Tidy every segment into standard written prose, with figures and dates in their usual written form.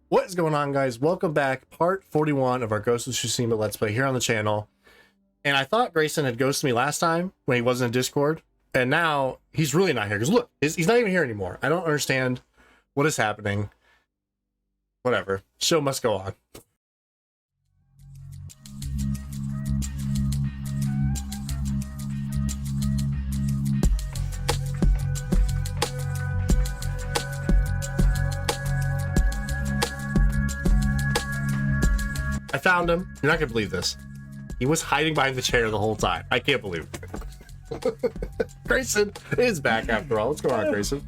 What is going on, guys? Welcome back. Part 41 of our Ghost of Tsushima Let's Play here on the channel. And I thought Grayson had ghosted me last time when he wasn't in Discord. And now he's really not here. Because look, he's not even here anymore. I don't understand what is happening. Whatever. Show must go on. I found him. You're not gonna believe this. He was hiding behind the chair the whole time. I can't believe it. Grayson is back after all. What's going on, Grayson?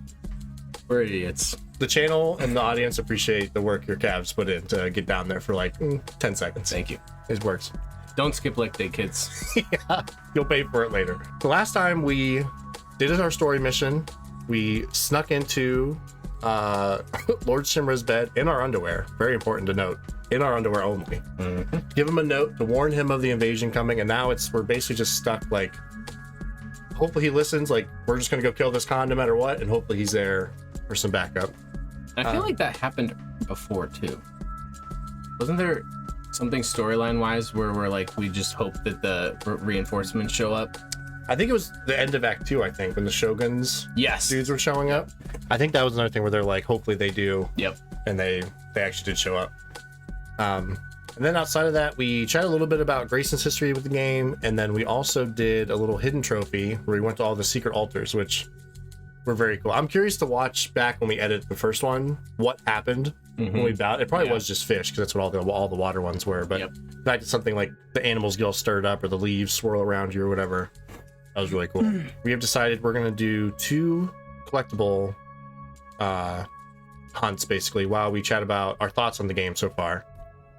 We're idiots. The channel and the audience appreciate the work your calves put in to get down there for like 10 seconds. Thank you. It works. Don't skip leg day, kids. Yeah, you'll pay for it later. The last time we did our story mission, we snuck into Lord Shimra's bed in our underwear. Very important to note. In our underwear only. Mm-hmm. Give him a note to warn him of the invasion coming, and now we're basically just stuck. Like, hopefully he listens. Like, we're just gonna go kill this Khan no matter what, and hopefully he's there for some backup. I feel like that happened before too. Wasn't there something storyline wise where we just hope that the reinforcements show up? I think it was the end of Act 2, I think, when the Shogun's dudes were showing up. I think that was another thing where they're like, hopefully they do. Yep. And they actually did show up. And then outside of that, we chatted a little bit about Grayson's history with the game, and then we also did a little hidden trophy where we went to all the secret altars, which were very cool. I'm curious to watch back when we edited the first one, what happened when we bowed. It probably was just fish, because that's what all the water ones were, but back to something like the animals get all stirred up or the leaves swirl around you or whatever. That was really cool. We have decided we're going to do 2 collectible hunts, basically, while we chat about our thoughts on the game so far.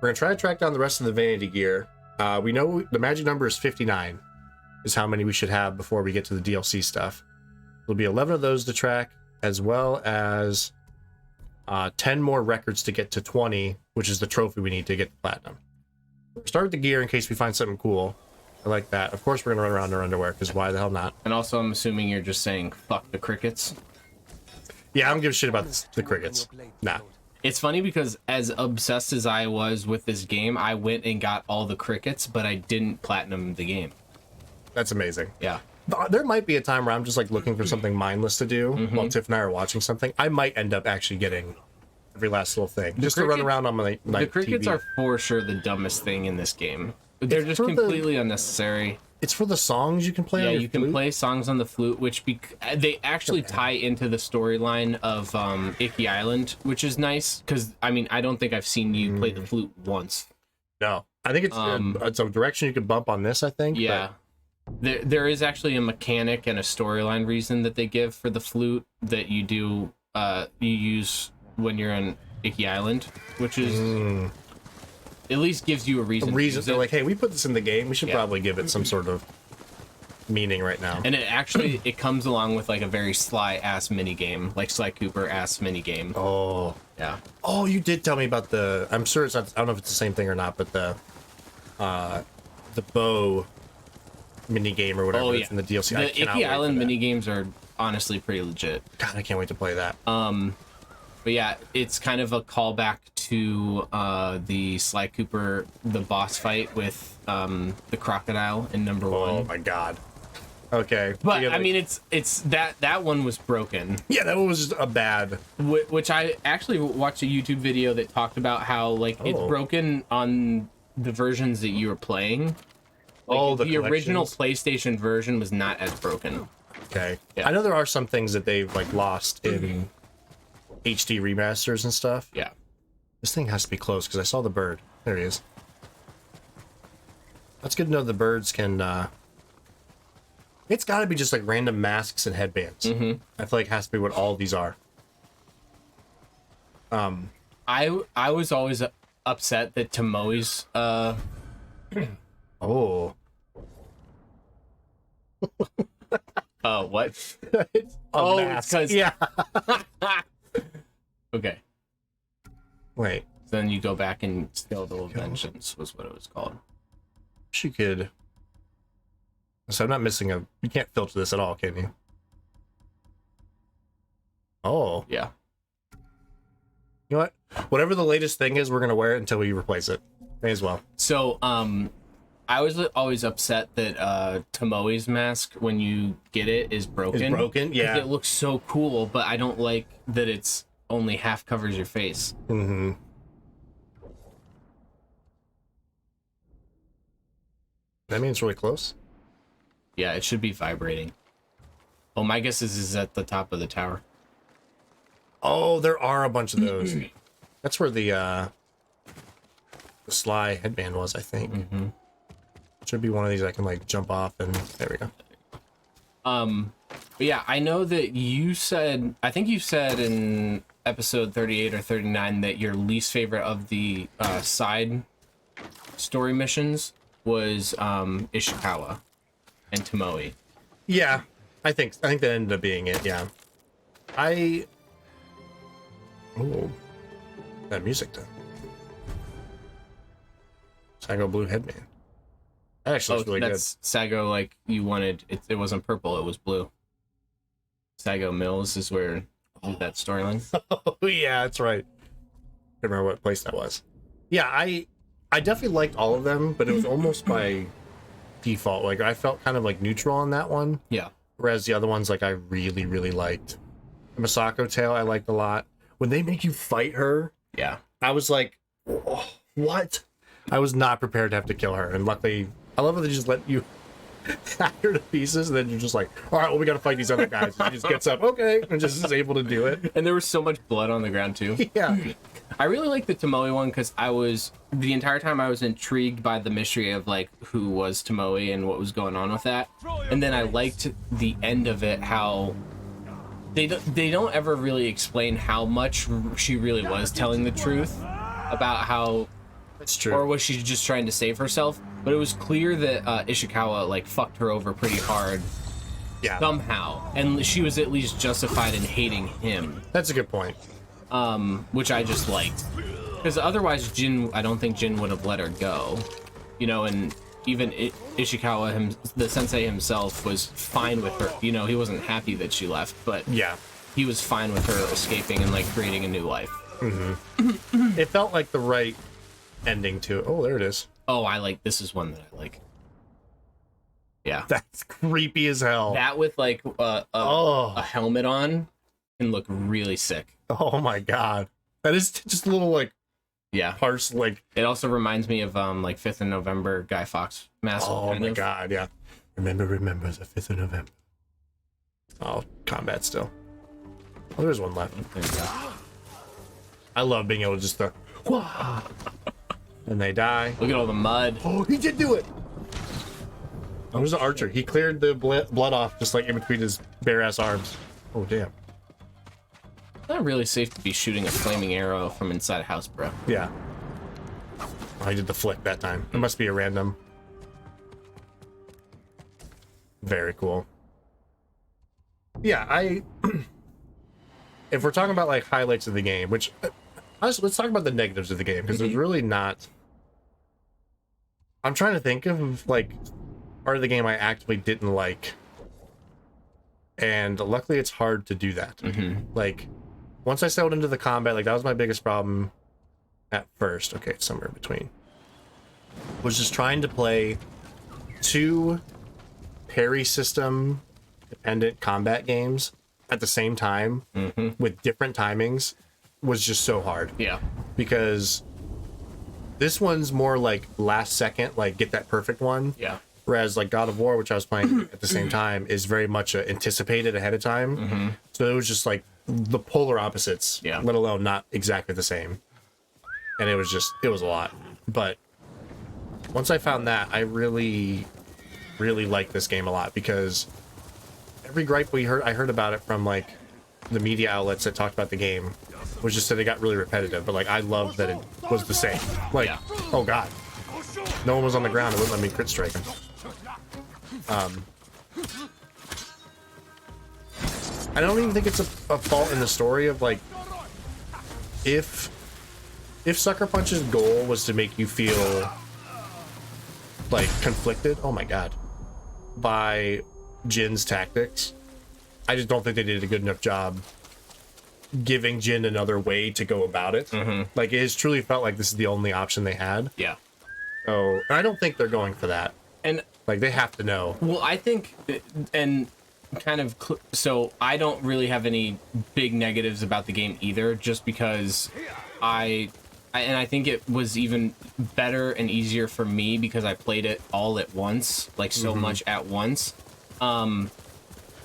We're going to try to track down the rest of the vanity gear. We know the magic number is 59, is how many we should have before we get to the DLC stuff. There'll be 11 of those to track, as well as 10 more records to get to 20, which is the trophy we need to get the platinum. We'll start with the gear in case we find something cool. I like that. Of course, we're going to run around in our underwear, because why the hell not? And also, I'm assuming you're just saying, fuck the crickets. Yeah, I don't give a shit about the crickets. Nah. It's funny because as obsessed as I was with this game, I went and got all the crickets, but I didn't platinum the game. That's amazing. Yeah. There might be a time where I'm just like looking for something mindless to do while Tiff and I are watching something. I might end up actually getting every last little thing just to run around on my The crickets TV. are for sure the dumbest thing in this game. They're just completely unnecessary. It's for the songs you can play. Yeah, on your you can flute? play songs on the flute, which they actually tie into the storyline of Icky Island, which is nice because I mean I don't think I've seen you play the flute once. No, I think it's a direction you can bump on this. I think. Yeah, there is actually a mechanic and a storyline reason that they give for the flute that you do you use when you're on Icky Island, which is. At least gives you a reason. They're like, hey, we put this in the game. We should probably give it some sort of meaning right now. And it comes along with like a very Sly ass mini game, like Sly Cooper ass mini game. Oh yeah. Oh, you did tell me about the. I'm sure it's not. I don't know if it's the same thing or not, but the bow mini game or whatever in the DLC. The Icky Island mini games are honestly pretty legit. God, I can't wait to play that. But yeah, it's kind of a callback to the Sly Cooper, the boss fight with the crocodile in number 1. Oh my god. Okay. But I mean, it's that one was broken. Yeah, that one was just a bad. Which I actually watched a YouTube video that talked about how like it's broken on the versions that you were playing. Like, the original PlayStation version was not as broken. Okay. Yeah. I know there are some things that they've like lost in HD remasters and stuff. Yeah. This thing has to be close because I saw the bird. There he is. That's good to know the birds can it's got to be just like random masks and headbands. I feel like it has to be what all these are. I was always upset that Tomoe's what? It's a mask. It's yeah. Okay. Wait. Then you go back and Scale of Vengeance was what it was called. She could. So I'm not missing a. You can't filter this at all, can you? Oh. Yeah. You know what? Whatever the latest thing is, we're gonna wear it until we replace it. May as well. So, I was always upset that Tomoe's mask, when you get it, is broken. It's broken, yeah. It looks so cool, but I don't like that it's only half covers your face. Mm-hmm. That means really close. Yeah, it should be vibrating. Oh, my guess is at the top of the tower. Oh, there are a bunch of those. That's where the Sly headband was, I think. Mm-hmm. Should be one of these I can like jump off and there we go. But yeah, I know that you said, I think you said in episode 38 or 39 that your least favorite of the side story missions was Ishikawa and Tomoe. Yeah, I think that ended up being it. Yeah, oh, that music though. Sago blue headband. That actually looks really that's good. Sago, like you wanted. It wasn't purple. It was blue. Sago Mills is where that storyline. Oh yeah, that's right. I remember what place that was. Yeah, I definitely liked all of them, but it was almost by default. Like I felt kind of like neutral on that one. Yeah. Whereas the other ones, like I really, really liked. Masako Tale, I liked a lot. When they make you fight her, yeah, I was like, oh, what? I was not prepared to have to kill her, and luckily, I love how they just let you hack her to pieces, and then you're just like, all right, well, we got to fight these other guys. And she just gets up, okay, and just is able to do it. And there was so much blood on the ground too. Yeah. I really like the Tomoe one because the entire time I was intrigued by the mystery of like who was Tomoe and what was going on with that. And then I liked the end of it, how they don't ever really explain how much she really was telling the truth about how, That's true. or was she just trying to save herself? But it was clear that Ishikawa like fucked her over pretty hard. Yeah. Somehow, and she was at least justified in hating him. That's a good point. Which I just liked, because otherwise I don't think Jin would have let her go, you know. And even Ishikawa, the sensei himself, was fine with her. You know, he wasn't happy that she left, but yeah, he was fine with her escaping and like creating a new life. Mm-hmm. It felt like the right ending to it. Oh, there it is. Oh, this is one that I like. Yeah, that's creepy as hell. That with like a helmet on can look really sick. Oh my god, that is just a little like parse like. It also reminds me of like 5th of November Guy Fawkes mask. Oh my god, yeah. Remember the 5th of November. Oh, combat still. Oh, there's one left. I love being able to just and they die. Look at all the mud. Oh, he did do it. Oh, there's an archer. He cleared the blood off just like in between his bare ass arms. Oh damn. Not really safe to be shooting a flaming arrow from inside a house, bro. Yeah. Oh, I did the flick that time. It must be a random. Very cool. Yeah, if we're talking about like highlights of the game, which let's talk about the negatives of the game, because there's really not. I'm trying to think of like part of the game I actively didn't like, and luckily it's hard to do that. Like once I settled into the combat, like that was my biggest problem at first. Okay, it's somewhere in between. Was just trying to play 2 parry system dependent combat games at the same time with different timings was just so hard. Yeah. Because this one's more like last second, like get that perfect one. Yeah. Whereas like God of War, which I was playing at the same time, is very much anticipated ahead of time. So it was just like the polar opposites, let alone not exactly the same. And it was a lot. But once I found that, I really, really liked this game a lot, because every gripe I heard about it from like the media outlets that talked about the game was just that it got really repetitive. But like I loved that it was the same. Like, oh god, no one was on the ground. It wouldn't let me crit strike him. I don't even think it's a fault in the story of like if Sucker Punch's goal was to make you feel like conflicted, oh my god, by Jin's tactics, I just don't think they did a good enough job giving Jin another way to go about it. Like, it has truly felt like this is the only option they had. Yeah. So, and I don't think they're going for that. And like, they have to know. Well, I think, and kind of, so I don't really have any big negatives about the game either, just because I think it was even better and easier for me because I played it all at once, like so much at once.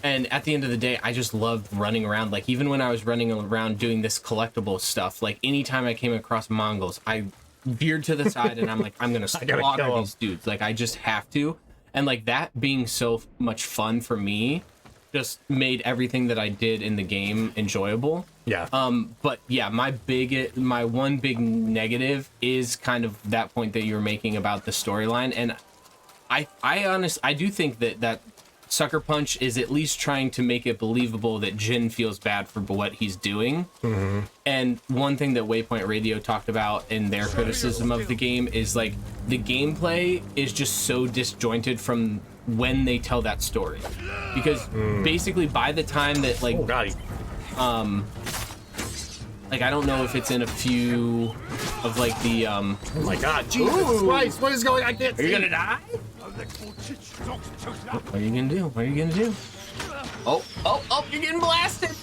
And at the end of the day, I just loved running around. Like, even when I was running around doing this collectible stuff, like, anytime I came across Mongols, I veered to the side and I'm like, I'm gonna slaughter these dudes. Like, I just have to. And, like, that being so much fun for me just made everything that I did in the game enjoyable. Yeah. But yeah, my one big negative is kind of that point that you're making about the storyline. And I do think that Sucker Punch is at least trying to make it believable that Jin feels bad for what he's doing. And one thing that Waypoint Radio talked about in their criticism of the game is, like, the gameplay is just so disjointed from when they tell that story. Because basically by the time that, like, like, I don't know if it's in a few of, like, the oh my god, Jesus Christ, what is going on? I can't see. Are you gonna die? What are you gonna do? What are you gonna do? Oh, you're getting blasted!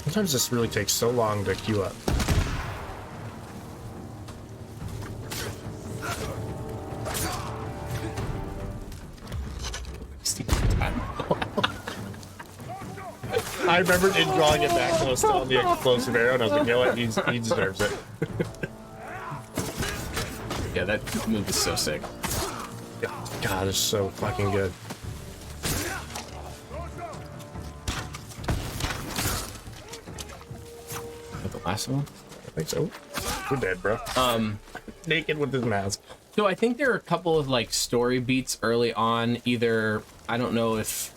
Sometimes this really takes so long to queue up. I remember in drawing it back close on the explosive arrow, and I was like, you know what, he deserves it. Yeah, that move is so sick. God, it's so fucking good. The last one? I think so. We're dead, bro. Naked with his mask. So I think there are a couple of, like, story beats early on. Either, I don't know if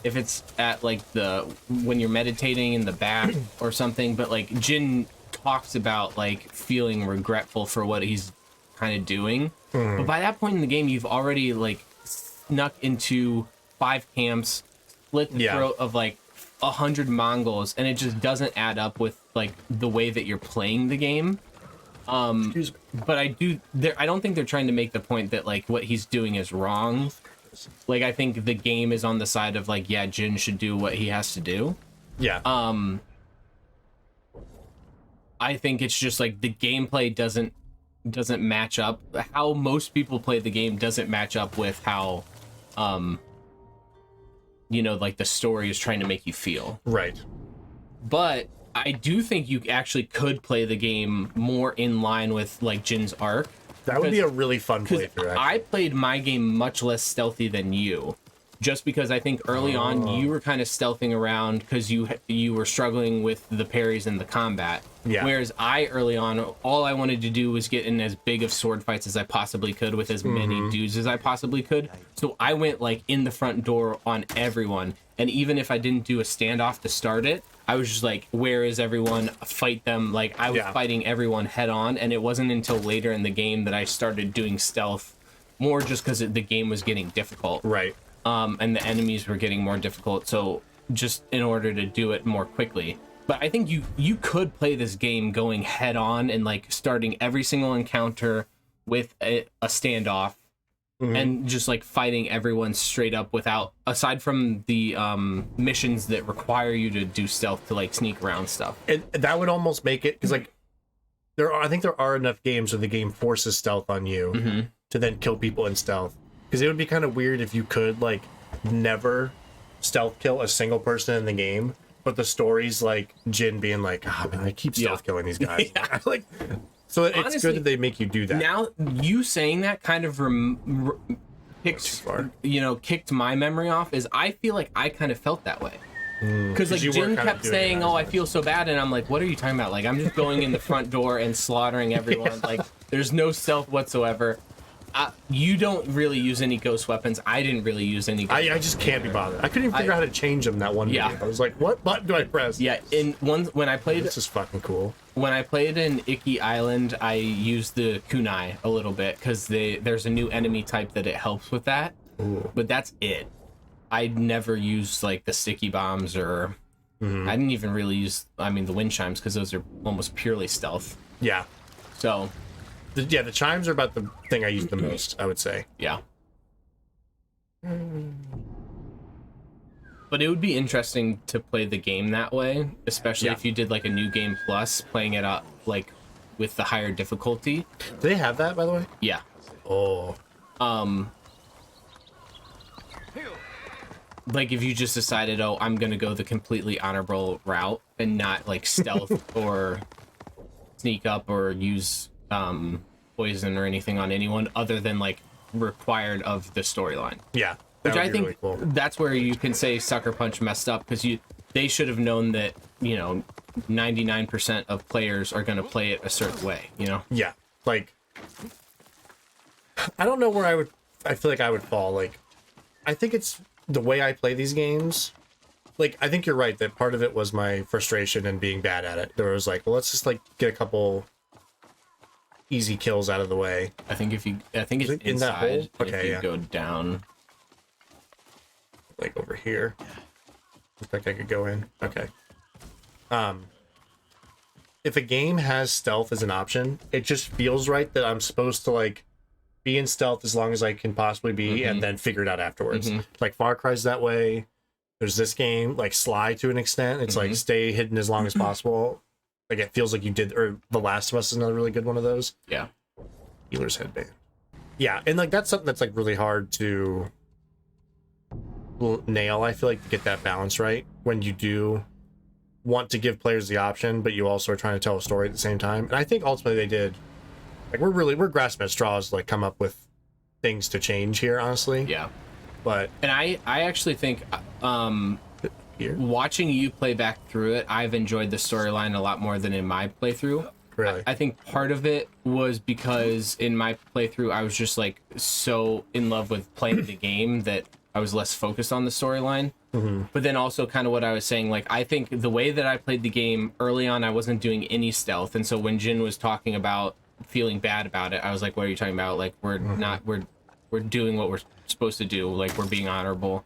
it's at, like, when you're meditating in the back or something, but, like, Jin talks about, like, feeling regretful for what he's kind of doing. But by that point in the game, you've already, like, snuck into 5 camps, split the throat of, like, 100 Mongols, and it just doesn't add up with, like, the way that you're playing the game. But I don't think they're trying to make the point that, like, what he's doing is wrong. Like, I think the game is on the side of, like, yeah, Jin should do what he has to do. Yeah. I think it's just, like, the gameplay doesn't match up. How most people play the game doesn't match up with how, you know, like, the story is trying to make you feel. Right. But I do think you actually could play the game more in line with, like, Jin's arc. That would be a really fun playthrough. I played my game much less stealthy than you, just because I think early on you were kind of stealthing around because you were struggling with the parries and the combat. Yeah. Whereas I early on, all I wanted to do was get in as big of sword fights as I possibly could with as many dudes as I possibly could. So I went, like, in the front door on everyone, and even if I didn't do a standoff to start it, I was just like, where is everyone? Fight them. Like, I was fighting everyone head on, and it wasn't until later in the game that I started doing stealth, more just because the game was getting difficult. Right. And the enemies were getting more difficult, so just in order to do it more quickly. But I think you could play this game going head on and, like, starting every single encounter with a standoff, and just, like, fighting everyone straight up without, aside from the missions that require you to do stealth to, like, sneak around stuff. And that would almost make it, because, like, I think there are enough games where the game forces stealth on you to then kill people in stealth. Because it would be kind of weird if you could, like, never stealth kill a single person in the game, but the story's like Jin being like, man, I keep stealth killing these guys. Like, so it's honestly good that they make you do that. Now, you saying that kind of kicked my memory off, is I feel like I kind of felt that way. Because, like, Jin kept saying, I feel so bad, and I'm like, what are you talking about? Like, I'm just going in the front door and slaughtering everyone. Like, there's no stealth whatsoever. You don't really use any ghost weapons. I didn't really use any ghost I just can't be bothered. I couldn't even figure out how to change them that one video. I was like, what button do I press? Yeah, when I played... This is fucking cool. When I played in Icky Island, I used the kunai a little bit, because there's a new enemy type that it helps with that. But that's it. I'd never used like the sticky bombs or I didn't even really use, I mean, the wind chimes because those are almost purely stealth. Yeah. So, Yeah, the chimes are about the thing I use the most, I would say. yeah. But it would be interesting to play the game that way, especially if you did like a new game plus, playing it up like with the higher difficulty. Do they have that, by the way? Yeah. Oh. Like if you just decided, oh, I'm gonna go the completely honorable route and not like stealth or sneak up or use poison or anything on anyone other than like required of the storyline. Yeah. Which I think really cool. that's where you can say Sucker Punch messed up because they should have known that, you know, 99% of players are going to play it a certain way, you know? Yeah. Like, I don't know where I feel like I would fall. Like, I think it's the way I play these games. Like, I think you're right that part of it was my frustration and being bad at it. There was like, well, let's just like get a couple easy kills out of the way. I think it's in that hole? inside. Okay, if you yeah. go down. Like over here. Looks like I could go in. Okay. If a game has stealth as an option, it just feels right that I'm supposed to like be in stealth as long as I can possibly be and then figure it out afterwards. Like Far Cry's that way. There's this game, like Sly to an extent. It's like stay hidden as long as possible. Like it feels like you did, or The Last of Us is another really good one of those. Yeah. Healer's Headband. Yeah, and like that's something that's like really hard to nail, I feel like, to get that balance right when you do want to give players the option, but you also are trying to tell a story at the same time. And I think ultimately they did. Like we're grasping at straws to like come up with things to change here, honestly. Yeah. But And I actually think here, watching you play back through it, I've enjoyed the storyline a lot more than in my playthrough. really, I think part of it was because in my playthrough I was just like so in love with playing the game that I was less focused on the storyline. But then also kind of what I was saying, like I think the way that I played the game early on, I wasn't doing any stealth, and so when Jin was talking about feeling bad about it, I was like, what are you talking about? Like we're not, we're doing what we're supposed to do, like we're being honorable.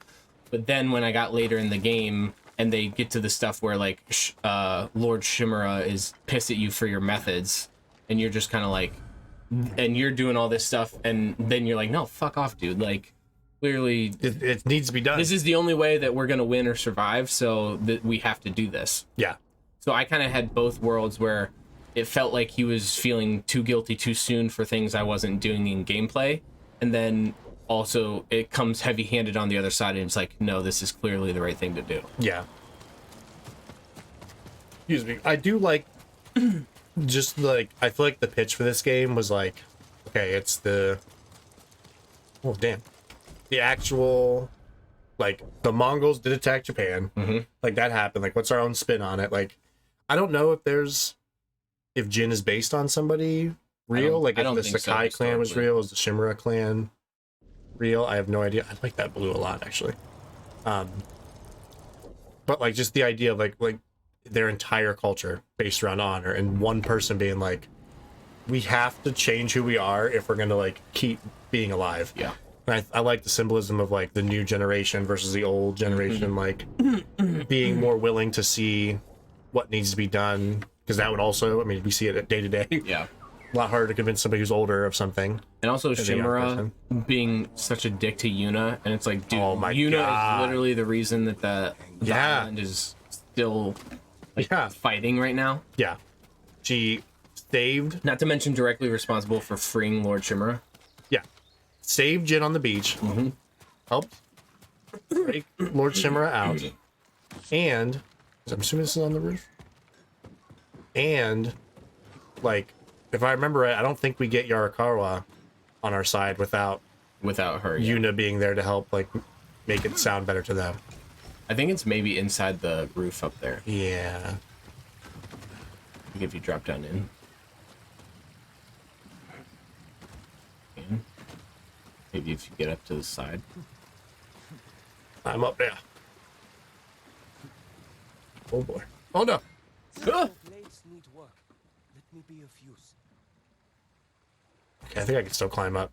But then when I got later in the game and they get to the stuff where like Lord Shimura is pissed at you for your methods, and you're just kind of like, and you're doing all this stuff, and then you're like, no, fuck off, dude. Like clearly it needs to be done. this is the only way that we're gonna win or survive, so that we have to do this. Yeah. So I kind of had both worlds where it felt like he was feeling too guilty too soon for things I wasn't doing in gameplay, and then also it comes heavy-handed on the other side, and it's like, no, this is clearly the right thing to do. Yeah. Excuse me. I do like just like I feel like the pitch for this game was like, okay, it's the the actual like the Mongols did attack Japan. Like that happened. Like what's our own spin on it? Like I don't know if Jin is based on somebody real. Like if the Sakai clan was real, is the Shimura clan real? I have no idea. I like that blue a lot actually. But like just the idea of like their entire culture based around honor, and one person being like, we have to change who we are if we're gonna like keep being alive. Yeah. And I like the symbolism of like the new generation versus the old generation, like being more willing to see what needs to be done, because that would also, I mean, we see it day to day. Yeah. A lot harder to convince somebody who's older of something. And also a young Shimura being such a dick to Yuna, and it's like, dude, Oh my Yuna God. is literally the reason that the island is still fighting right now. Yeah. She saved, Not to mention directly responsible for freeing Lord Shimura. saved Jin on the beach, helped break Lord Shimura out, and I'm assuming this is on the roof. And like, if I remember right, I don't think we get Yarikawa on our side without Without her, Yuna being there to help like make it sound better to them. I think it's maybe inside the roof up there. Yeah. Like if you drop down in. And maybe if you get up to the side. I'm up there. Oh boy. Oh no. Ah! Blades need work. Let me be of use. Okay, I think I can still climb up.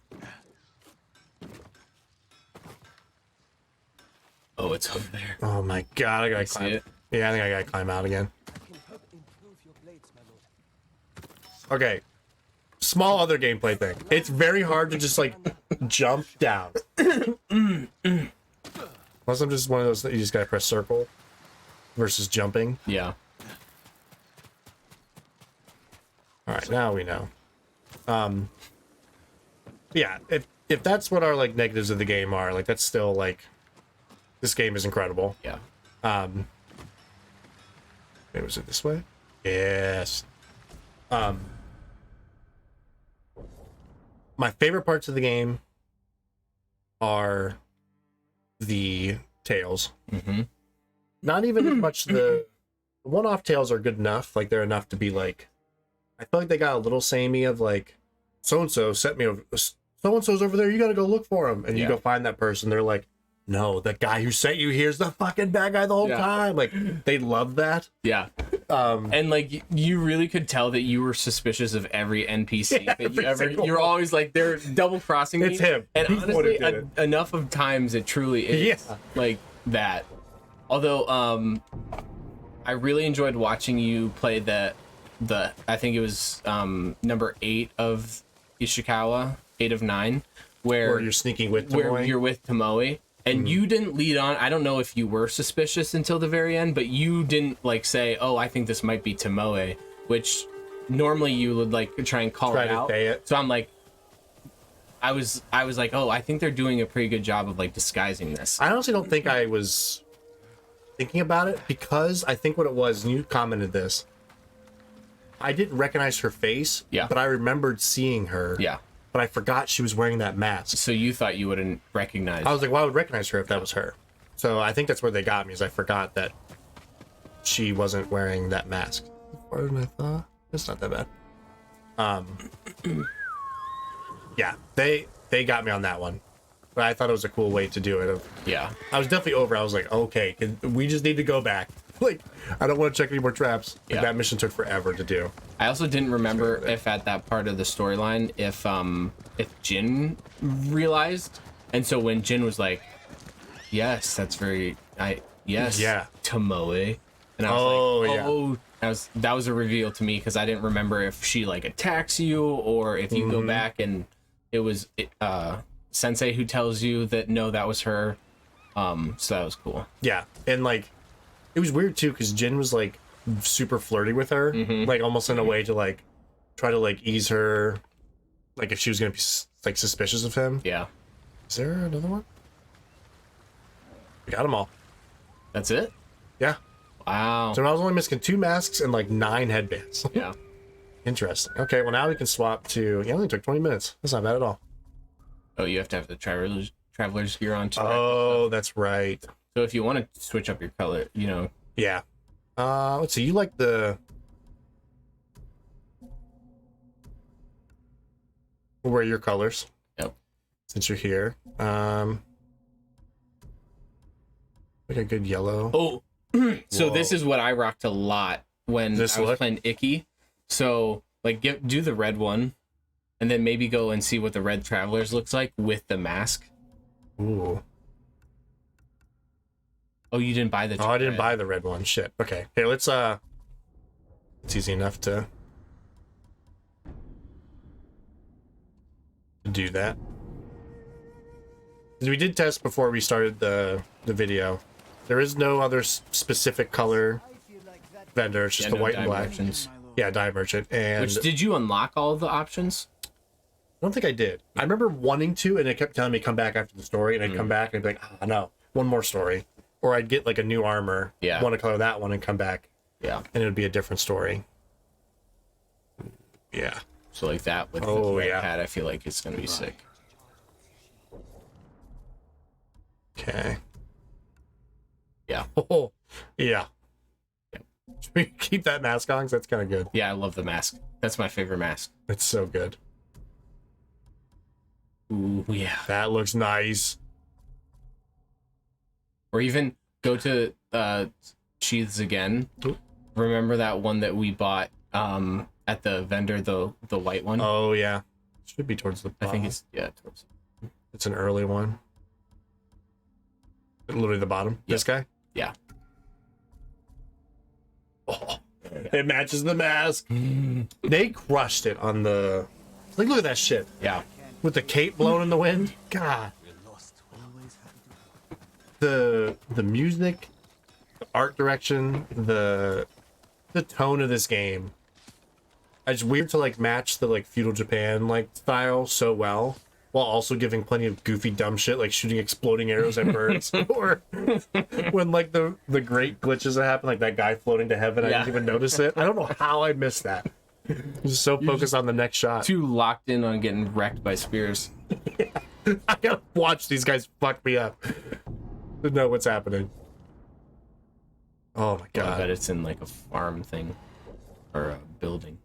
Oh, it's over there. Oh my god, I gotta See climb. it? Yeah, I think I gotta climb out again. I can help improve your blades, my lord. Okay. Small other gameplay thing. It's very hard to just like jump down. Unless I'm just one of those that you just gotta press circle versus jumping. Yeah. Alright, now we know. Yeah, if that's what our like negatives of the game are, like that's still like this game is incredible. Yeah. Wait, was it this way? Yes. My favorite parts of the game are the tails. Mm-hmm. Not even as much the one-off tails are good enough. Like they're enough to be like, I feel like they got a little samey of like, so-and-so sent me over, so-and-so's over there, you gotta go look for him. And you Yeah. go find that person. They're like, no, the guy who sent you here's the fucking bad guy the whole Yeah. time. Like they love that. Yeah. And like you really could tell that you were suspicious of every NPC Yeah, that you every ever. single You're one. always like they're double crossing me. It's him. And He's the one who honestly, did it. enough of times it truly is Yeah. like that. Although I really enjoyed watching you play the I think it was number 8 of Ishikawa, 8 of 9, Where you're sneaking with Tomoe. you're with Tomoe. And you didn't lead on. I don't know if you were suspicious until the very end, but you didn't like say, "Oh, I think this might be Tomoe," which normally you would like try and call Try it to out. say it. So I'm like, I was like, "Oh, I think they're doing a pretty good job of like disguising this." I honestly don't think I was thinking about it because I think what it was, and you commented this, I didn't recognize her face, Yeah. but I remembered seeing her, Yeah. but I forgot she was wearing that mask. So you thought you wouldn't recognize? I was like, well, I would recognize her if that was her. So I think that's where they got me, is I forgot that she wasn't wearing that mask. Farther than I thought. It's not that bad. Yeah, they got me on that one. But I thought it was a cool way to do it. Yeah. I was definitely over. I was like, okay, we just need to go back. Like, I don't want to check any more traps. Like, Yeah. that mission took forever to do. I also didn't remember if at that part of the storyline if Jin realized, and so when Jin was like, "Yes, that's very yes, Yeah. Tomoe," and I was Oh, like, yeah. "Oh, that was a reveal to me because I didn't remember if she like attacks you or if you go back and it was Sensei who tells you that no, that was her." So that was cool. Yeah, and like, it was weird too because Jin was like super flirty with her, like almost in a way to like try to like ease her, like if she was gonna be like suspicious of him. Yeah, Is there another one? We got them all. that's it. Yeah. Wow. So I was only missing 2 masks and like 9 headbands. Yeah. Interesting. Okay, well now we can swap to. Yeah, it only took 20 minutes. That's not bad at all. Oh, you have to have the traveler's gear on too. Oh, that's right. So if you want to switch up your color, you know. Yeah. Let's see. You like the. We'll wear your colors. Yep. Since you're here. Like a good yellow. Oh, so Whoa. this is what I rocked a lot when This I was look? playing Icky. So like do the red one, and then maybe go and see what the red travelers looks like with the mask. Ooh. Oh, you didn't buy the. Oh, I didn't red. buy the red one. Shit. Okay. Here, let's it's easy enough to do that. 'Cause we did test before we started the video. There is no other specific color vendor. It's just Yeah, the no white and dye black. merchants. Yeah, dye merchant. And Which did you unlock all of the options? I don't think I did. I remember wanting to, and it kept telling me come back after the story, and I'd come back and I'd be like, oh no, one more story. Or I'd get like a new armor, Yeah. want to color that one, and come back, Yeah. and it would be a different story. Yeah. So like that with Oh, the red yeah. hat, I feel like it's gonna be sick. Okay. Yeah. Oh, yeah. Should we keep that mask on? 'Cause that's kind of good. Yeah, I love the mask. That's my favorite mask. It's so good. Ooh, yeah. That looks nice. Or even go to sheaths again. Oop. Remember that one that we bought at the vendor, the white one? Oh yeah. Should be towards the I bottom. think it's towards. It's an early one. Literally the bottom. Yep. This guy. Yeah. Oh, it matches the mask. They crushed it on the. Like, look at that shit. Yeah. With the cape blowing in the wind. God. The music, the art direction, the tone of this game. It's weird to like match the like feudal Japan like style so well, while also giving plenty of goofy dumb shit like shooting exploding arrows at birds, or when like the great glitches that happen, like that guy floating to heaven. I didn't even notice it. I don't know how I missed that. I'm just so focused on the next shot. Too locked in on getting wrecked by spears. I gotta watch these guys fuck me up to know what's happening. Oh my god! I bet it's in like a farm thing or a building.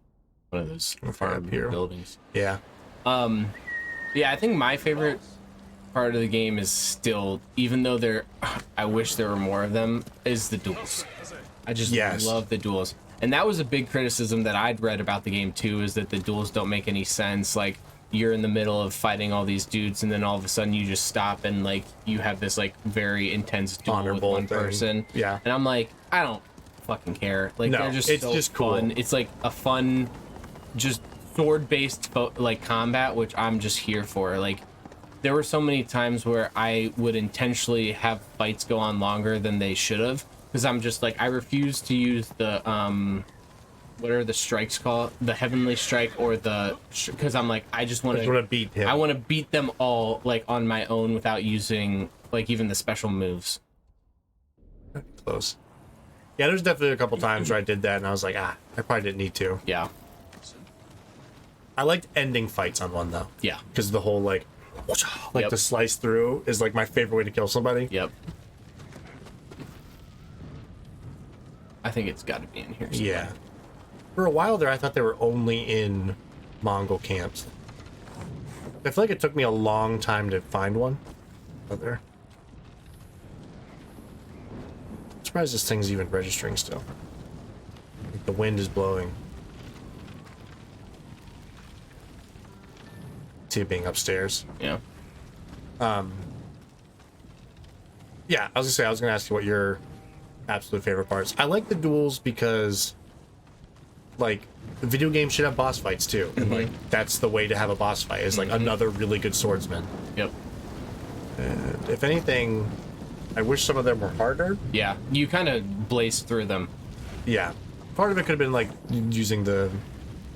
One of those farm up here. buildings. Yeah. Yeah, I think my favorite part of the game is still, even though I wish there were more of them, is the duels. I just love the duels. And that was a big criticism that I'd read about the game too, is that the duels don't make any sense. Like, you're in the middle of fighting all these dudes, and then all of a sudden you just stop and like you have this like very intense duel Honorable with one person. Yeah. And I'm like, I don't fucking care. Like, No, they're just it's so just cool. fun. It's like a fun, just sword-based like combat, which I'm just here for. Like, there were so many times where I would intentionally have fights go on longer than they should have, because I'm just like, I refuse to use the what are the strikes called, the heavenly strike or the, because I'm like, I just want to beat him. I want to beat them all like on my own without using like even the special moves. Close. Yeah, there's definitely a couple times where I did that and I was like, I probably didn't need to. Yeah. I liked ending fights on one though. Yeah. Because the whole like Yep. the slice through is like my favorite way to kill somebody. Yep. I think it's got to be in here somewhere. Yeah. For a while there, I thought they were only in Mongol camps. I feel like it took me a long time to find one. Out there. I'm surprised this thing's even registering still. Like the wind is blowing. See it being upstairs. Yeah. Yeah, I was gonna ask you what your absolute favorite parts. I like the duels because, like, the video game should have boss fights too, and like that's the way to have a boss fight is like another really good swordsman. Yep. And if anything, I wish some of them were harder. Yeah. You kind of blaze through them. Yeah, part of it could have been like using the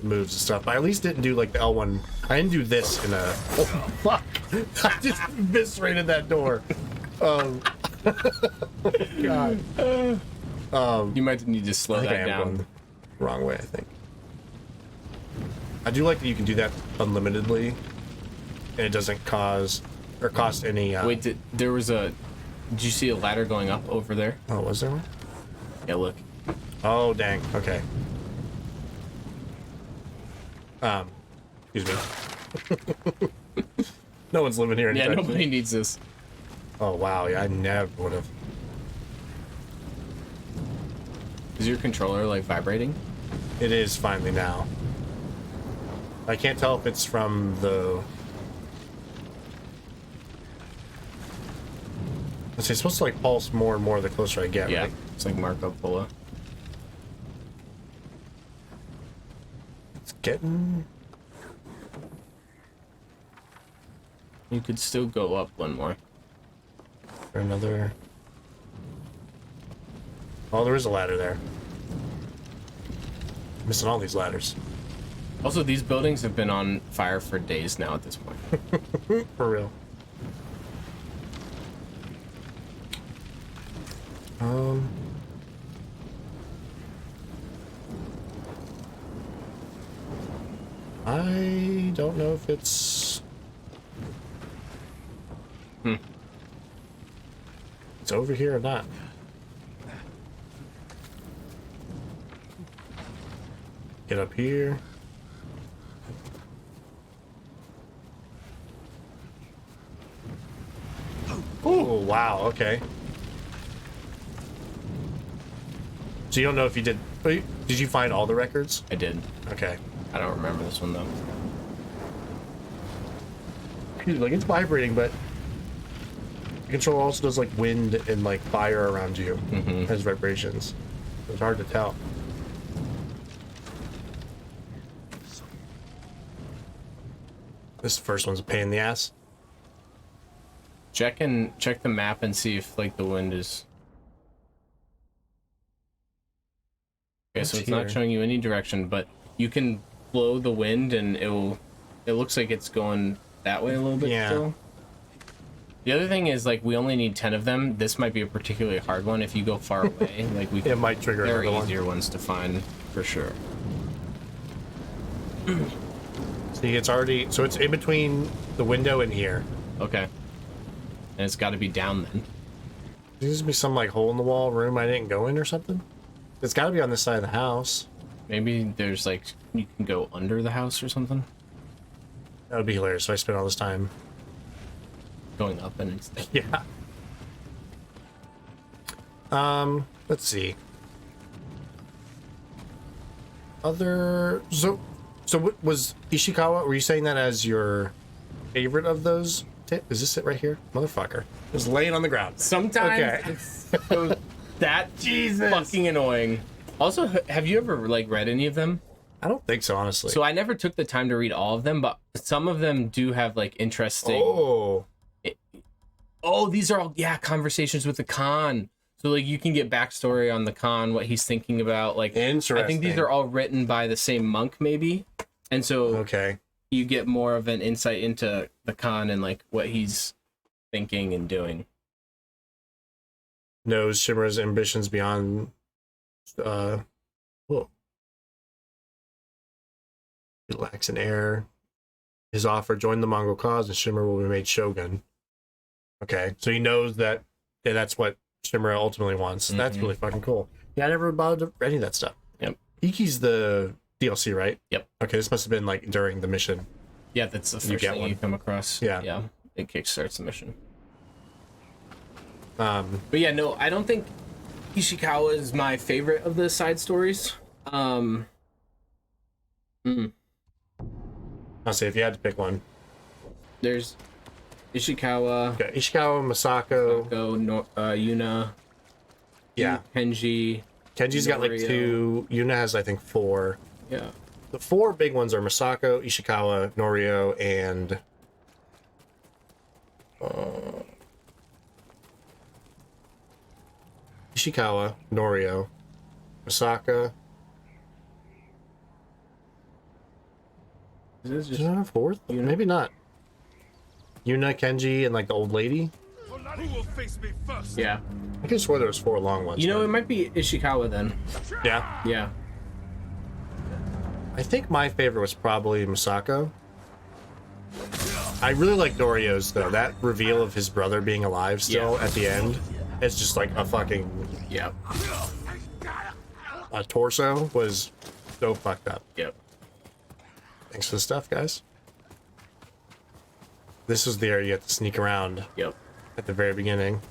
moves and stuff, but I at least didn't do like the L1. I didn't do this in a. Oh fuck! I just eviscerated that door. God. You might need to slow I think I that am down. going the wrong way, I think. I do like that you can do that unlimitedly, and it doesn't cost any. Wait, did you see a ladder going up over there? Oh, was there one? Yeah, look. Oh, dang. Okay. Excuse me. No one's living here Yeah, anytime nobody soon. needs this. Oh, wow. Yeah, I never would have. Is your controller like vibrating? It is finally now. I can't tell if it's from the. It's supposed to like pulse more and more the closer I get. Yeah. Right? It's like Marco Polo. It's getting. You could still go up one more. For another. Oh, there is a ladder there. Missing all these ladders. Also, these buildings have been on fire for days now at this point. For real. I don't know if it's. It's over here or not. Get up here. Oh, wow, okay. So you don't know if you did. Wait, did you find all the records? I did. Okay. I don't remember this one though. Like it's vibrating, but The controller also does like wind and like fire around you. Has vibrations. It's hard to tell. This first one's a pain in the ass. Check the map and see if like the wind is. Okay, so it's not showing you any direction, but you can blow the wind and it looks like it's going that way a little bit still. The other thing is like we only need 10 of them. This might be a particularly hard one if you go far away. Like it might trigger there another are one. easier ones to find for sure. See, it's already it's in between the window and here. Okay. And it's got to be down then. There's be some like hole in the wall room I didn't go in or something. It's got to be on this side of the house. Maybe there's like you can go under the house or something. That would be hilarious. So I spent all this time Going up and instead. Yeah. Let's see. So what was Ishikawa? Were you saying that as your favorite of those? Is this it right here, motherfucker? Just laying on the ground. Sometimes it's so that Jesus fucking annoying. Also, have you ever like read any of them? I don't think so, honestly. So I never took the time to read all of them, but some of them do have like interesting. Oh, these are all conversations with the Khan. So like you can get backstory on the Khan, what he's thinking about. Like interesting. I think these are all written by the same monk, maybe, and so you get more of an insight into the Khan and like what he's thinking and doing. Knows Shimura's ambitions beyond. He lacks in air. His offer: join the Mongol cause, and Shimura will be made shogun. Okay, so he knows that that's what Shimura ultimately wants. That's really fucking cool. Yeah, I never bothered to read any of that stuff. Yep. Iki's the DLC, right? Yep. Okay, this must have been like during the mission. Yeah, that's the first thing you come across. Yeah. Yeah, it kickstarts the mission. But yeah, no, I don't think Ishikawa is my favorite of the side stories. I'll say if you had to pick one. There's Ishikawa. Okay, Ishikawa, Masako. Yuna. Yeah. Kenji. Kenji's got like 2. Yuna has, I think, 4. Yeah. The 4 big ones are Masako, Ishikawa, Norio, and Ishikawa, Norio, Masaka. Is there a 4th? Maybe not. Yuna, Kenji, and like the old lady. Who will face me first? Yeah. I could swear there was 4 long ones. You know, but... it might be Ishikawa then. Yeah. Yeah. I think my favorite was probably Masako. I really like Norio's though. That reveal of his brother being alive still at the end is just like a fucking a torso was so fucked up. Yep. Thanks for the stuff, guys. This was the area you had to sneak around. Yep. At the very beginning.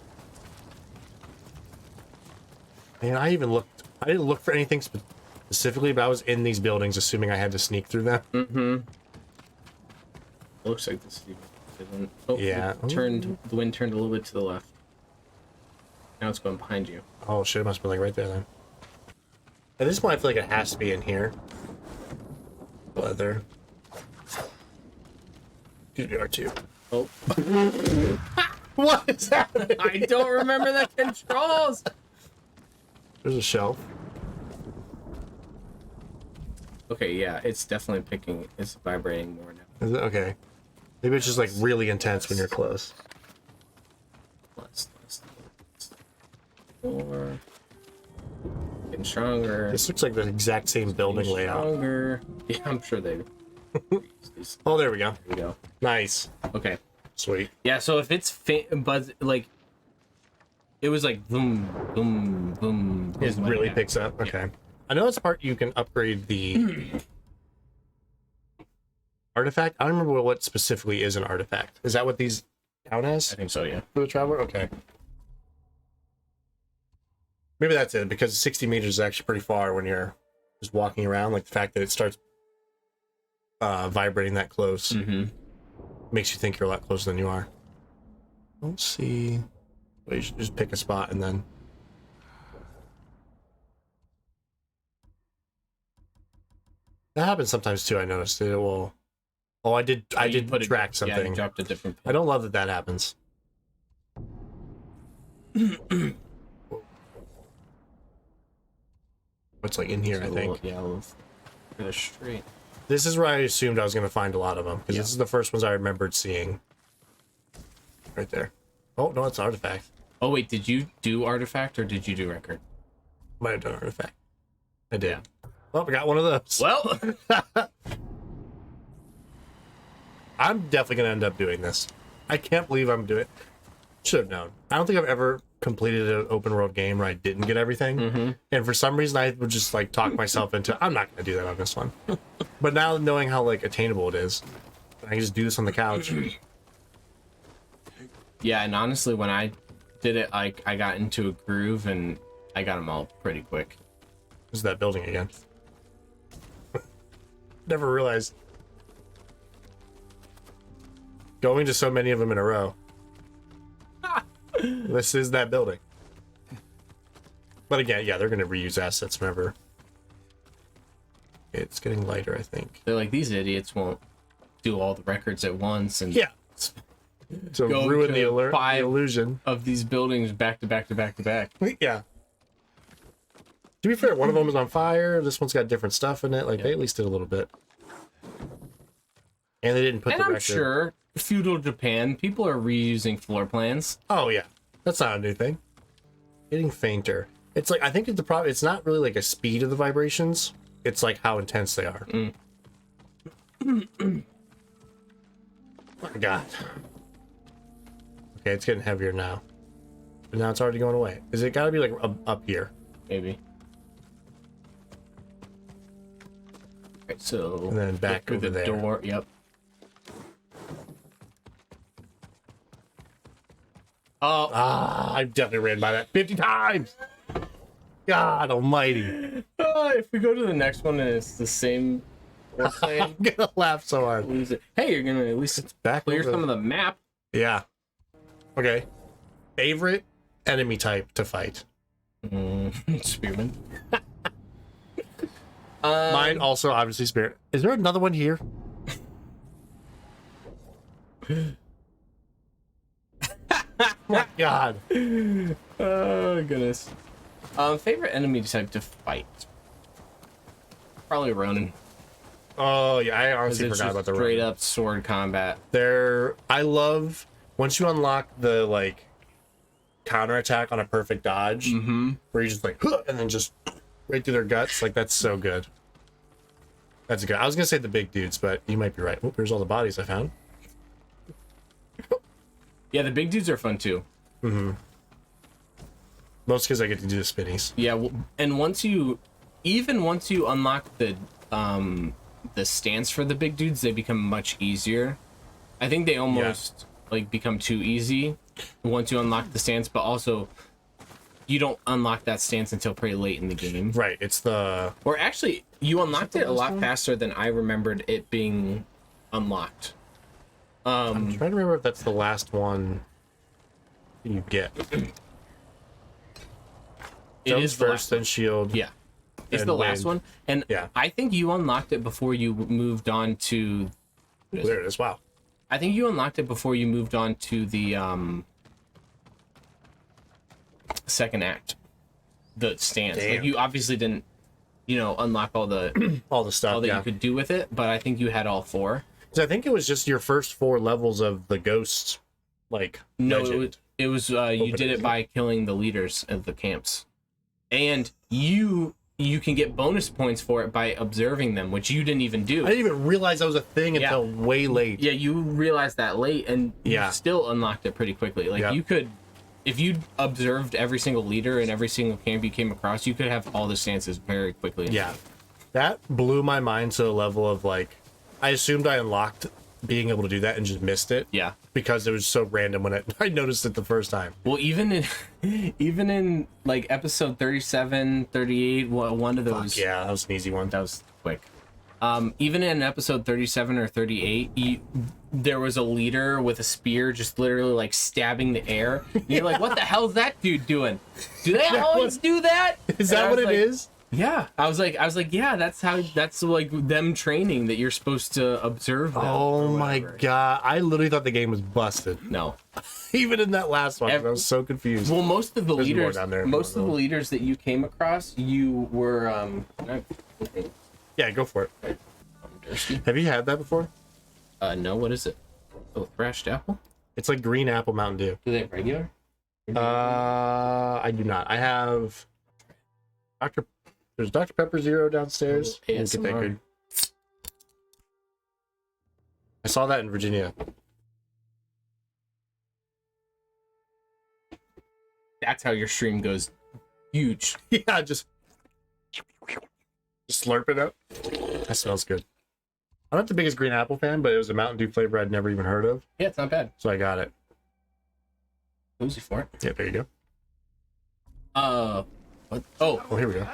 And I didn't look for anything specifically, but I was in these buildings assuming I had to sneak through them. Looks like this didn't. Oh, yeah. The wind turned a little bit to the left. Now it's going behind you. Oh shit, it must be like right there then. At this point I feel like it has to be in here. Leather. Excuse me, R2. Oh. What is happening? I don't remember the controls. There's a shelf. Okay, yeah, it's definitely picking. It's vibrating more now. Is it? Okay. Maybe it's just like really intense when you're close. Less. More. Getting stronger. This looks like the exact same building layout. Stronger. Yeah, I'm sure they. Oh, there we go. There we go. Nice. Okay. Sweet. Yeah, so if it's but like, it was like boom, boom, boom. It really picks up. Okay. I know it's a part you can upgrade the artifact. I don't remember what specifically is an artifact. Is that what these count as? I think so, yeah. For the traveler? Okay. Maybe that's it, because 60 meters is actually pretty far when you're just walking around. Like the fact that it starts vibrating that close makes you think you're a lot closer than you are. Let's see. Well, you should just pick a spot and then. That happens sometimes too. I noticed it will. Oh, I did. I did track something. Yeah, you dropped a different. I don't love that that happens. What's like in here? I think. Yeah, we'll get it straight. This is where I assumed I was going to find a lot of them because this is the first ones I remembered seeing. Right there. Oh no, it's artifact. Oh wait, did you do artifact or did you do record? Might have done artifact. I did. Oh, I got one of those. Well, I'm definitely going to end up doing this. I can't believe I'm doing it. Should have known. I don't think I've ever completed an open world game where I didn't get everything. And for some reason, I would just like talk myself into, I'm not going to do that on this one. But now knowing how like attainable it is, I can just do this on the couch. yeah, and honestly, when I did it, like I got into a groove and I got them all pretty quick. This is that building again. Never realized. Going to so many of them in a row. This is that building. But again, yeah, they're going to reuse assets whenever. It's getting lighter, I think. They're like, these idiots won't do all the records at once and Yeah. To Go ruin to the illusion. of these buildings back to back to back to back. Yeah. To be fair, one of them was on fire. This one's got different stuff in it. Like, they at least did a little bit. And they didn't put And the I'm record. sure feudal Japan, people are reusing floor plans. Oh, yeah. That's not a new thing. Getting fainter. It's like, I think the problem, it's not really like a speed of the vibrations. It's like how intense they are. Oh my God. Okay, it's getting heavier now. But now it's already going away. Is it gotta be like up here? Maybe. Right, so And then back through over the there. door. Yep. Oh, I definitely ran by that 50 times. God almighty. if we go to the next one and it's the same floor plan, I'm gonna laugh so hard. lose it. Hey, you're gonna at least Back clear over some of the map. Yeah. Okay. Favorite enemy type to fight? Spearman. Mine also obviously spirit. Is there another one here? Oh my God. Oh goodness. Favorite enemy type to fight? Probably Ronin. Oh yeah, I 'Cause honestly it's forgot just about the straight Ronin. up sword combat. I love once you unlock the like counterattack on a perfect dodge, where you just like "Huh," and then just right through their guts. Like that's so good. That's good. I was gonna say the big dudes, but you might be right. Oh, here's all the bodies I found. Yeah, the big dudes are fun too. Most because I get to do the spinnies. Yeah, and once you unlock the stance for the big dudes, they become much easier. I think they almost like become too easy once you unlock the stance, but also you don't unlock that stance until pretty late in the game. Right. It's the Or actually, you unlocked it a lot faster than I remembered it being unlocked. I'm trying to remember if that's the last one you get. It Stones is the first, last then shield. Yeah. It's And the last wind. one. And Yeah. I think you unlocked it before you moved on to There it is. Wow. I think you unlocked it before you moved on to the second act. The stance. Damn. Like you obviously didn't, unlock all the All the stuff. all that Yeah. you could do with it, but I think you had all four. 'Cause I think it was just your first 4 levels of the ghost, like No, legend. it was you did it by killing the leaders of the camps. And you can get bonus points for it by observing them, which you didn't even do. I didn't even realize that was a thing Yeah. until way late. Yeah, you realized that late, and Yeah. you still unlocked it pretty quickly. Like Yeah. you could, if you observed every single leader and every single camp you came across, you could have all the stances very quickly. Yeah. That blew my mind to the level of like, I assumed I unlocked being able to do that and just missed it. Yeah. Because it was so random when I noticed it the first time. Well, even in like episode 37, 38, one of those. Yeah, that was an easy one. That was quick. Even in episode 37 or 38, there was a leader with a spear just literally like stabbing the air. And you're like, what the hell is that dude doing? Do they always do that? Is that what it is? Yeah. I was like, yeah, that's like them training that you're supposed to observe them. Oh my god. I literally thought the game was busted. No. Even in that last one, I was so confused. Well, most of the There's more leaders, down there. most of the leaders that you came across, you were Yeah, go for it. I'm thirsty. Have you had that before? No, what is it? Oh, thrashed apple? It's like green apple Mountain Dew. Do they have regular? I do not. I have There's Dr. Pepper Zero downstairs. Oh, We'll get that ASMR. good. I saw that in Virginia. That's how your stream goes huge. Yeah, just slurp it up. That smells good. I'm not the biggest green apple fan, but it was a Mountain Dew flavor I'd never even heard of, Yeah, it's not bad. so I got it. Cozy for it. Yeah, there you go. What? Oh, Oh, here we go.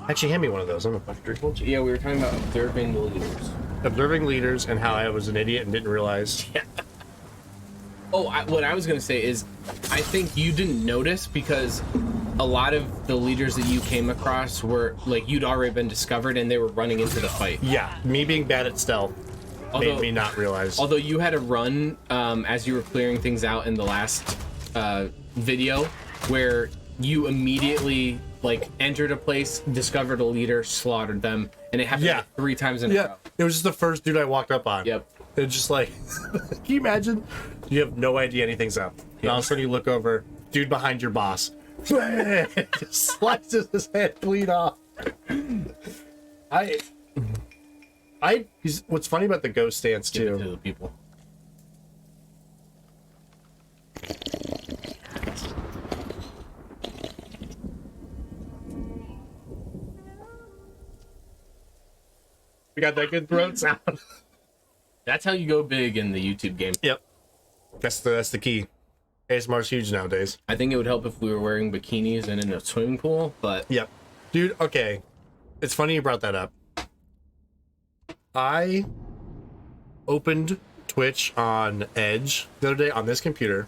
Actually, hand me one of those. I'm a fucking drink one. yeah, we were talking about observing the leaders. Observing leaders and how I was an idiot and didn't realize. Oh, what I was gonna say is, I think you didn't notice because a lot of the leaders that you came across were like you'd already been discovered and they were running into the fight. Yeah, me being bad at stealth made me not realize. Although you had a run as you were clearing things out in the last video where you immediately like entered a place, discovered a leader, slaughtered them, and it happened like 3 times in a row. It was just the first dude I walked up on. Yep. It's just like, can you imagine? You have no idea anything's up. And all of a sudden you look over, dude behind your boss. Just slices his head clean off. What's funny about the ghost stance Give it to too. the people. We got that good throat sound. That's how you go big in the YouTube game. Yep. That's the key. ASMR's huge nowadays. I think it would help if we were wearing bikinis and in a swimming pool, but Yep. Dude, okay. It's funny you brought that up. I opened Twitch on Edge the other day on this computer.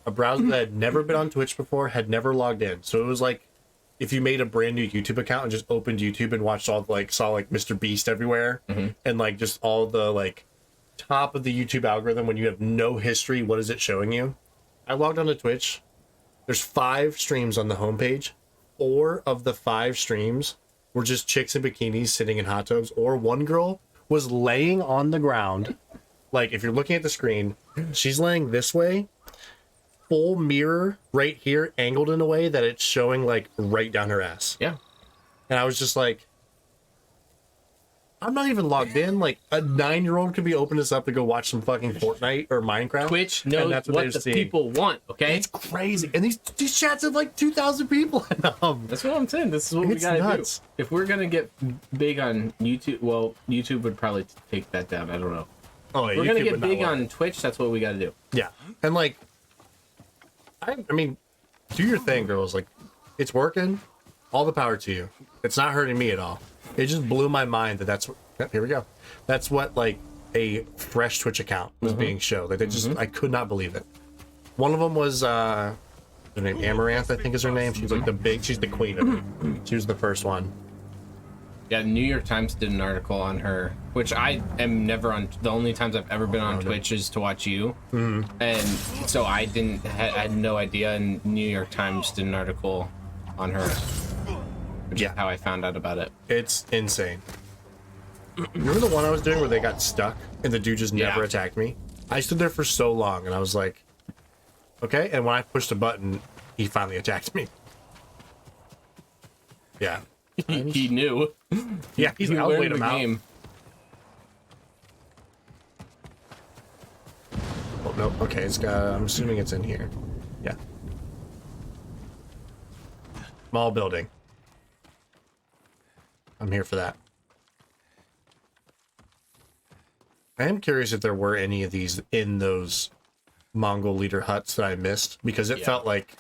A browser that had never been on Twitch before, had never logged in. So it was like if you made a brand new YouTube account and just opened YouTube and watched saw Mr. Beast everywhere and like just all the like top of the YouTube algorithm when you have no history, what is it showing you? I logged onto Twitch. There's 5 streams on the homepage. 4 of the 5 streams were just chicks in bikinis sitting in hot tubs, or one girl was laying on the ground. Like if you're looking at the screen, she's laying this way, full mirror right here, angled in a way that it's showing like right down her ass. yeah. And I was just like, I'm not even logged in. Like a 9-year-old could be opening this up to go watch some fucking Fortnite or Minecraft. Twitch and knows that's what they're the seeing. people want, okay? It's crazy. And these chats have like 2,000 people in them. That's what I'm saying. This is what we It's gotta nuts. do. If we're gonna get big on YouTube, well, YouTube would probably take that down. I don't know. Oh, yeah, We're gonna YouTube get would not big want on Twitch. That's what we gotta do. it. Yeah. And like, I mean, do your thing, girls. Like, it's working. All the power to you. It's not hurting me at all. It just blew my mind that's what, yep, here we go. That's what like a fresh Twitch account was being shown. Like they just, I could not believe it. One of them was her name Amaranth, I think is her name. She's like she's the queen of it. She was the first one. Yeah, the New York Times did an article on her, which I am never on. The only times I've ever been on Twitch is to watch you, and so I had no idea. And New York Times did an article on her, which is how I found out about it. It's insane. Remember the one I was doing where they got stuck and the dude just never Yeah. attacked me? I stood there for so long and I was like, okay. And when I pushed a button, he finally attacked me. Yeah. He knew. Yeah, he's He outweighed learned him the out. game. Oh, no. Okay, it's got, I'm assuming it's in here. Yeah. Small building. I'm here for that. I am curious if there were any of these in those Mongol leader huts that I missed, because it felt like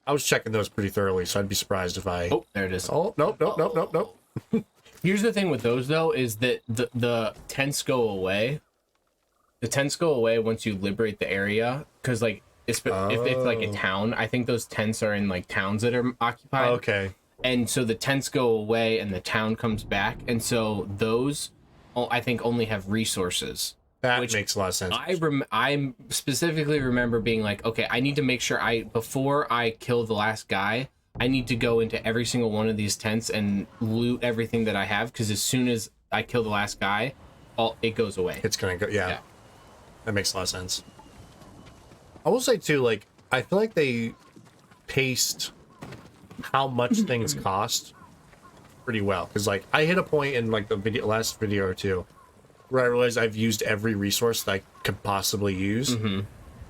I was checking those pretty thoroughly, so I'd be surprised if I. Oh, there it is. Oh, nope. Here's the thing with those though, is that the tents go away. The tents go away once you liberate the area, because like if it's like a town, I think those tents are in like towns that are occupied. Okay. And so the tents go away and the town comes back, and so those, I think, only have resources. That makes a lot of sense. I specifically remember being like, okay, I need to make sure before I kill the last guy, I need to go into every single one of these tents and loot everything that I have, because as soon as I kill the last guy, it goes away. It's gonna go. Yeah. That makes a lot of sense. I will say too, like, I feel like they paced how much things cost pretty well, because like I hit a point in like the last video or two where I realized I've used every resource that I could possibly use,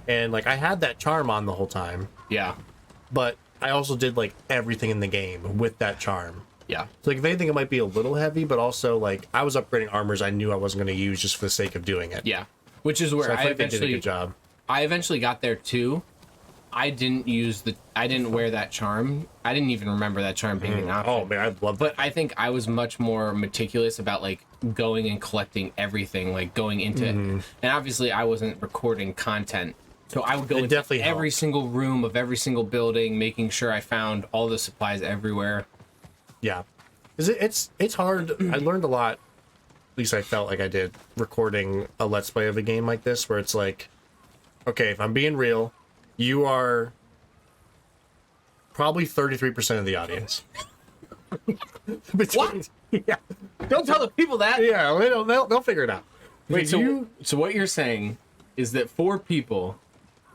and like I had that charm on the whole time. Yeah. But I also did like everything in the game with that charm. Yeah. So like if anything, it might be a little heavy, but also like I was upgrading armors I knew I wasn't going to use just for the sake of doing it. Yeah. Which is where So I I feel like they did a eventually good job. I eventually got there too. I didn't wear that charm. I didn't even remember that charm being an option. Oh man, I love that. But I think I was much more meticulous about like going and collecting everything, like going into it. And obviously I wasn't recording content. So I would go into every single room of every single building, making sure I found all the supplies everywhere. Yeah. It's hard. I learned a lot, at least I felt like I did, recording a Let's Play of a game like this, where it's like, okay, if I'm being real, you are probably 33% of the audience. What? Yeah. Don't tell the people that. Yeah, they'll figure it out. Wait, so what you're saying is that 4 people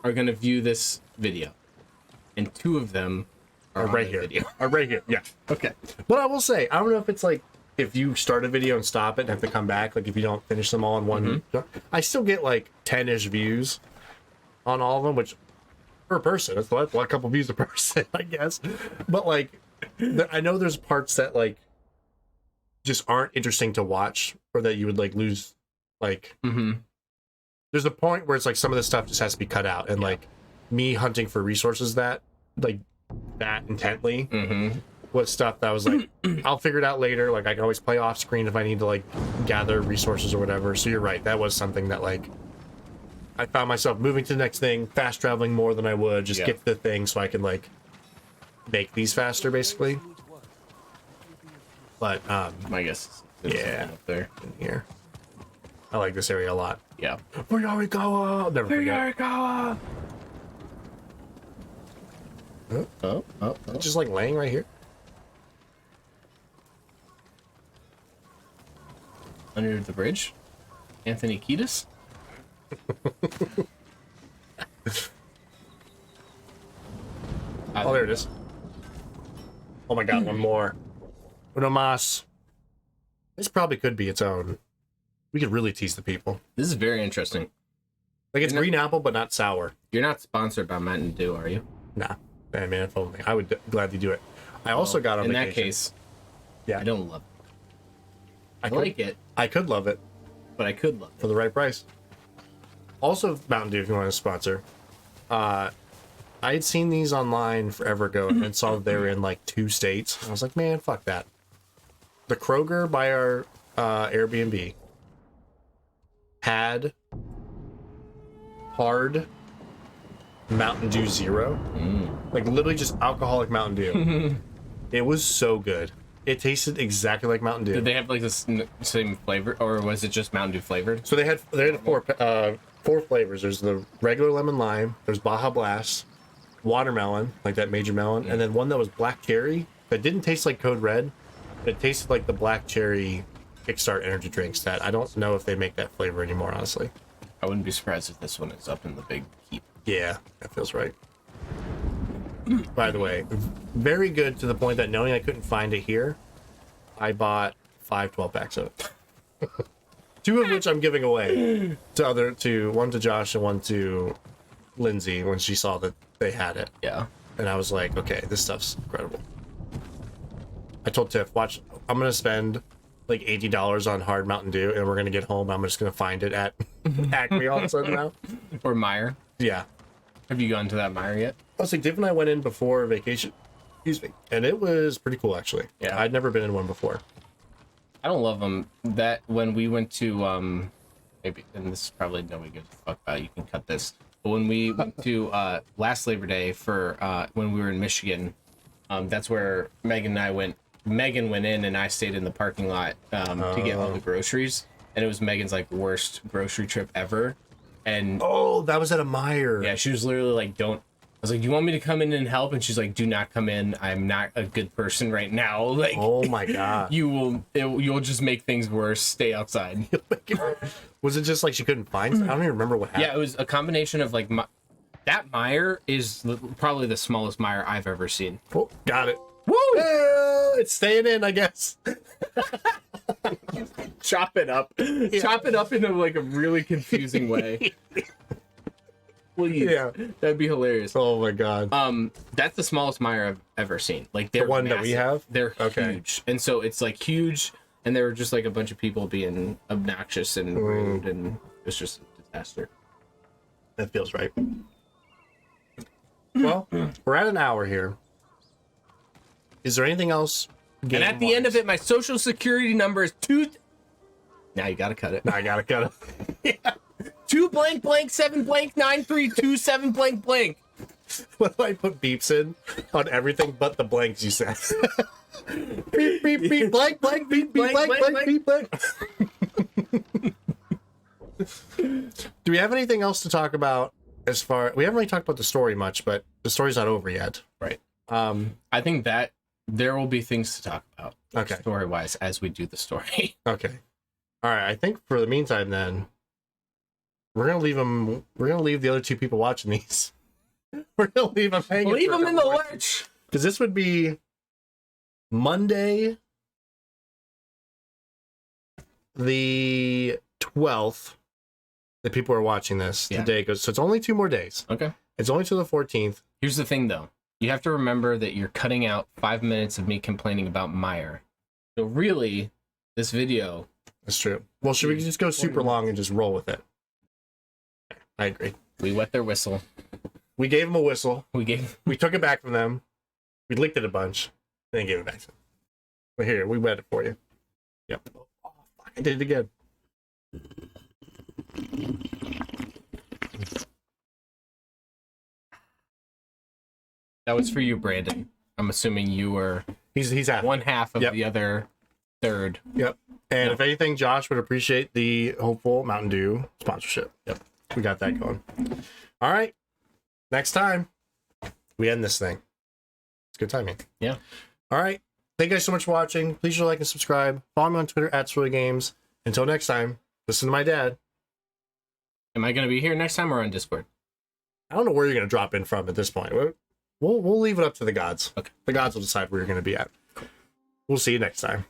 are going to view this video, and 2 of them are right here. Are right here. Yeah. Okay. But I will say, I don't know if it's like if you start a video and stop it and have to come back, like if you don't finish them all in one, I still get like 10-ish views on all of them, which per person, it's like a couple views a person, I guess. But like, I know there's parts that like just aren't interesting to watch, or that you would like lose. Like, there's a point where it's like some of the stuff just has to be cut out, and like me hunting for resources that intently was stuff that was like, I'll figure it out later. Like I can always play off screen if I need to like gather resources or whatever. So you're right, that was something that like I found myself moving to the next thing, fast traveling more than I would, just get to the thing so I can like make these faster basically. But I guess up there. In here, I like this area a lot. Yeah. I'll never forget. Oh. It's just like laying right here. Under the bridge, Anthony Kiedis. Oh, there it is. Oh my god, one more. Uno mas. This probably could be its own. We could really tease the people. This is very interesting. Like it's green apple, but not sour. You're not sponsored by Mountain Dew, are you? Nah, man, if only. I would gladly do it. I also got on in vacation. that case. Yeah, I don't love it. I could, like it, I could love it but I could love for the right price. Also, Mountain Dew, if you want to sponsor. I had seen these online forever ago and saw that they were in like 2 states. I was like, man, fuck that. The Kroger by our Airbnb had hard Mountain Dew Zero. Like literally just alcoholic Mountain Dew. It was so good. It tasted exactly like Mountain Dew. Did they have like this same flavor, or was it just Mountain Dew flavored? So they had 4 flavors. There's the regular lemon lime, there's Baja Blast, watermelon, like that major melon, and then one that was black cherry that didn't taste like Code Red. It tasted like the black cherry Kickstart energy drinks that I don't know if they make that flavor anymore, honestly. I wouldn't be surprised if this one is up in the big heap. Yeah, that feels right. By the way, very good to the point that knowing I couldn't find it here, I bought 5 12-packs of it. 2 of which I'm giving away to one to Josh and one to Lindsay when she saw that they had it. Yeah. And I was like, okay, this stuff's incredible. I told Tiff, watch, I'm going to spend like $80 on hard Mountain Dew, and we're going to get home. I'm just going to find it at Acme all of a sudden now. Or Meyer. Yeah. Have you gone to that mire yet? I was like, Dave and I went in before vacation. Excuse me. And it was pretty cool, actually. Yeah. I'd never been in one before. I don't love them. That when we went to maybe, and this is probably nobody gives a fuck about. You can cut this. But when we went to last Labor Day for when we were in Michigan, that's where Megan and I went. Megan went in, and I stayed in the parking lot to get all the groceries. And it was Megan's like worst grocery trip ever. And oh, that was at a mire. yeah, she was literally like, "Don't." I was like, "Do you want me to come in and help?" And she's like, "Do not come in. I'm not a good person right now." Like, Oh my god. you'll just make things worse. Stay outside. Was it just like she couldn't find? I don't even remember what happened. Yeah, it was a combination of like that mire is probably the smallest mire I've ever seen. Oh, got it. Woo! It's staying in, I guess. Chop it up. Yeah. Chop it up in like a really confusing way. Please. Yeah. That'd be hilarious. Oh my god. That's the smallest mire I've ever seen. Like they're the one massive. that we have? They're Okay. huge. And so it's like huge, and there were just like a bunch of people being obnoxious and rude, and it's just a disaster. That feels right. Well, we're at an hour here. Is there anything else? And at the end of it, my social security number is 2. Now you gotta cut it. I gotta cut it. Yeah. 2 blank blank 7 blank 9327 blank blank. What do I put beeps in on everything but the blanks you said? Beep beep beep blank blank beep beep blank blank beep blank. Do we have anything else to talk about? As far we haven't really talked about the story much, but the story's not over yet. Right. I think that there will be things to talk about. Okay. Story wise, as we do the story. Okay. All right. I think for the meantime, then we're gonna leave them. We're gonna leave the other two people watching these. We're gonna leave them hanging. Leave them in the lurch. Because this would be Monday, the 12th. That people are watching this. Yeah. The day goes. So it's only 2 more days. Okay. It's only to the 14th. Here's the thing, though. You have to remember that you're cutting out 5 minutes of me complaining about Meyer. So really, this video. That's true. Well, should we just go super long and just roll with it? I agree. We wet their whistle. We gave them a whistle. We took it back from them. We licked it a bunch. Then gave it back to them. But here, we wet it for you. Yep. Oh, fuck. I did it again. That was for you, Brandon. I'm assuming you were He's happy. one half of Yep. the other third. Yep. And No. if anything, Josh would appreciate the hopeful Mountain Dew sponsorship. Yep. We got that going. All right. Next time, we end this thing. It's good timing. Yeah. All right. Thank you guys so much for watching. Please like and subscribe. Follow me on Twitter at Swirly Games. Until next time, listen to my dad. Am I going to be here next time or on Discord? I don't know where you're going to drop in from at this point. We'll leave it up to the gods. Okay. The gods will decide where you're going to be at. We'll see you next time.